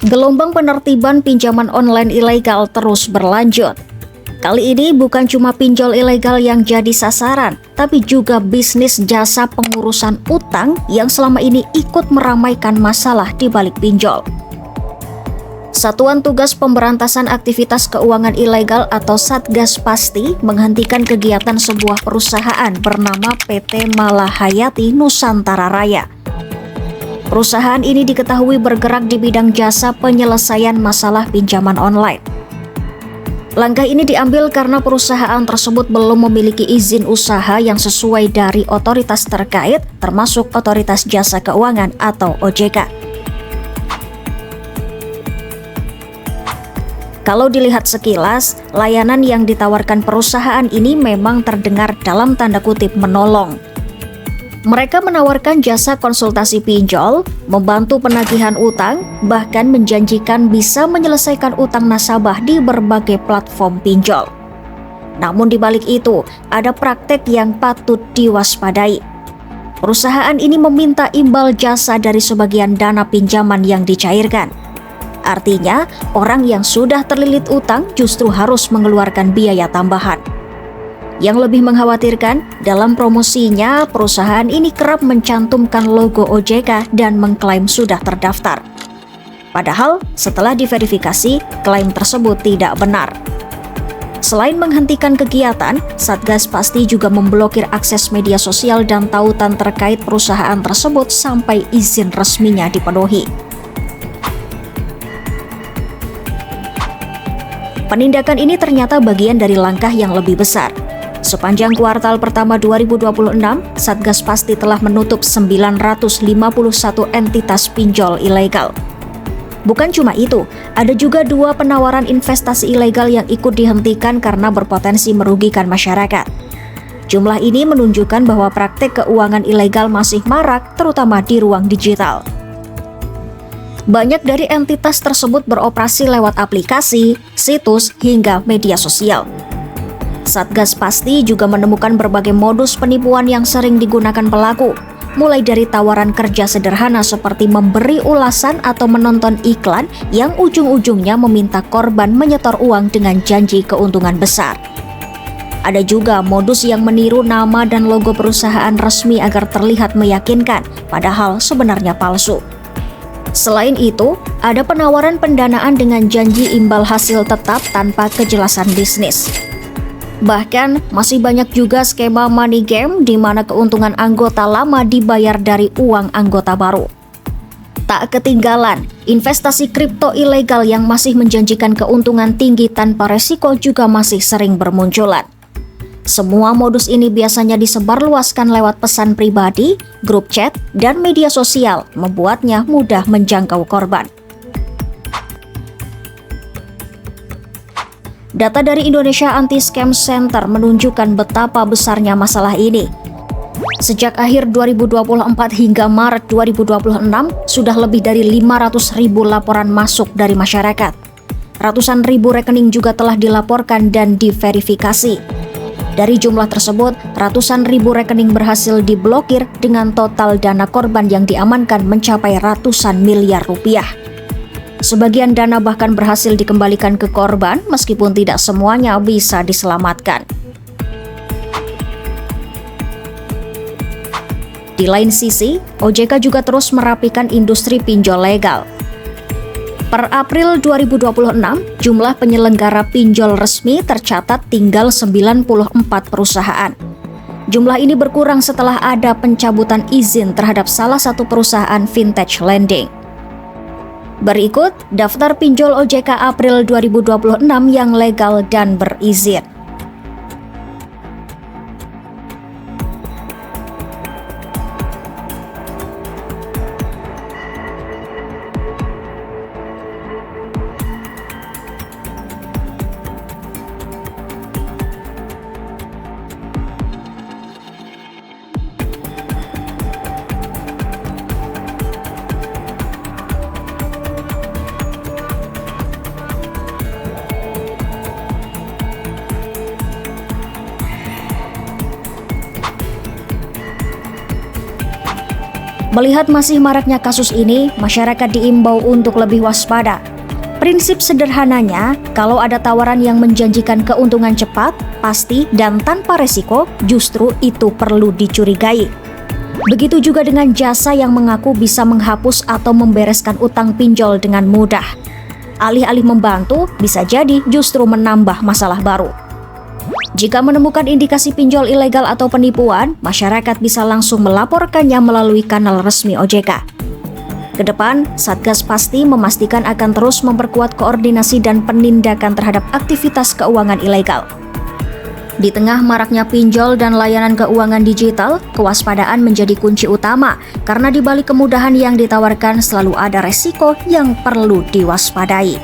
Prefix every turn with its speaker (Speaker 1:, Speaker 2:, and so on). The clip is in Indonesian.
Speaker 1: Gelombang penertiban pinjaman online ilegal terus berlanjut. Kali ini bukan cuma pinjol ilegal yang jadi sasaran, tapi juga bisnis jasa pengurusan utang yang selama ini ikut meramaikan masalah di balik pinjol. Satuan Tugas Pemberantasan Aktivitas Keuangan Ilegal atau Satgas Pasti menghentikan kegiatan sebuah perusahaan bernama PT Malahayati Nusantara Raya. Perusahaan ini diketahui bergerak di bidang jasa penyelesaian masalah pinjaman online. Langkah ini diambil karena perusahaan tersebut belum memiliki izin usaha yang sesuai dari otoritas terkait, termasuk Otoritas Jasa Keuangan atau OJK. Kalau dilihat sekilas, layanan yang ditawarkan perusahaan ini memang terdengar dalam tanda kutip menolong. Mereka menawarkan jasa konsultasi pinjol, membantu penagihan utang, bahkan menjanjikan bisa menyelesaikan utang nasabah di berbagai platform pinjol. Namun di balik itu, ada praktek yang patut diwaspadai. Perusahaan ini meminta imbal jasa dari sebagian dana pinjaman yang dicairkan. Artinya, orang yang sudah terlilit utang justru harus mengeluarkan biaya tambahan. Yang lebih mengkhawatirkan, dalam promosinya, perusahaan ini kerap mencantumkan logo OJK dan mengklaim sudah terdaftar. Padahal, setelah diverifikasi, klaim tersebut tidak benar. Selain menghentikan kegiatan, Satgas Pasti juga memblokir akses media sosial dan tautan terkait perusahaan tersebut sampai izin resminya dipenuhi. Penindakan ini ternyata bagian dari langkah yang lebih besar. Sepanjang kuartal pertama 2026, Satgas Pasti telah menutup 951 entitas pinjol ilegal. Bukan cuma itu, ada juga 2 penawaran investasi ilegal yang ikut dihentikan karena berpotensi merugikan masyarakat. Jumlah ini menunjukkan bahwa praktek keuangan ilegal masih marak, terutama di ruang digital. Banyak dari entitas tersebut beroperasi lewat aplikasi, situs, hingga media sosial. Satgas Pasti juga menemukan berbagai modus penipuan yang sering digunakan pelaku, mulai dari tawaran kerja sederhana seperti memberi ulasan atau menonton iklan yang ujung-ujungnya meminta korban menyetor uang dengan janji keuntungan besar. Ada juga modus yang meniru nama dan logo perusahaan resmi agar terlihat meyakinkan, padahal sebenarnya palsu. Selain itu, ada penawaran pendanaan dengan janji imbal hasil tetap tanpa kejelasan bisnis. Bahkan, masih banyak juga skema money game di mana keuntungan anggota lama dibayar dari uang anggota baru. Tak ketinggalan, investasi kripto ilegal yang masih menjanjikan keuntungan tinggi tanpa resiko juga masih sering bermunculan. Semua modus ini biasanya disebarluaskan lewat pesan pribadi, grup chat, dan media sosial, membuatnya mudah menjangkau korban. Data dari Indonesia Anti-Scam Center menunjukkan betapa besarnya masalah ini. Sejak akhir 2024 hingga Maret 2026, sudah lebih dari 500.000 laporan masuk dari masyarakat. Ratusan ribu rekening juga telah dilaporkan dan diverifikasi. Dari jumlah tersebut, ratusan ribu rekening berhasil diblokir dengan total dana korban yang diamankan mencapai ratusan miliar rupiah. Sebagian dana bahkan berhasil dikembalikan ke korban meskipun tidak semuanya bisa diselamatkan. Di lain sisi, OJK juga terus merapikan industri pinjol legal. Per April 2026, jumlah penyelenggara pinjol resmi tercatat tinggal 94 perusahaan. Jumlah ini berkurang setelah ada pencabutan izin terhadap salah satu perusahaan vintage lending. Berikut daftar pinjol OJK April 2026 yang legal dan berizin. Melihat masih maraknya kasus ini, masyarakat diimbau untuk lebih waspada. Prinsip sederhananya, kalau ada tawaran yang menjanjikan keuntungan cepat, pasti, dan tanpa resiko, justru itu perlu dicurigai. Begitu juga dengan jasa yang mengaku bisa menghapus atau membereskan utang pinjol dengan mudah. Alih-alih membantu, bisa jadi justru menambah masalah baru. Jika menemukan indikasi pinjol ilegal atau penipuan, masyarakat bisa langsung melaporkannya melalui kanal resmi OJK. Kedepan, Satgas pasti memastikan akan terus memperkuat koordinasi dan penindakan terhadap aktivitas keuangan ilegal. Di tengah maraknya pinjol dan layanan keuangan digital, kewaspadaan menjadi kunci utama karena di balik kemudahan yang ditawarkan selalu ada resiko yang perlu diwaspadai.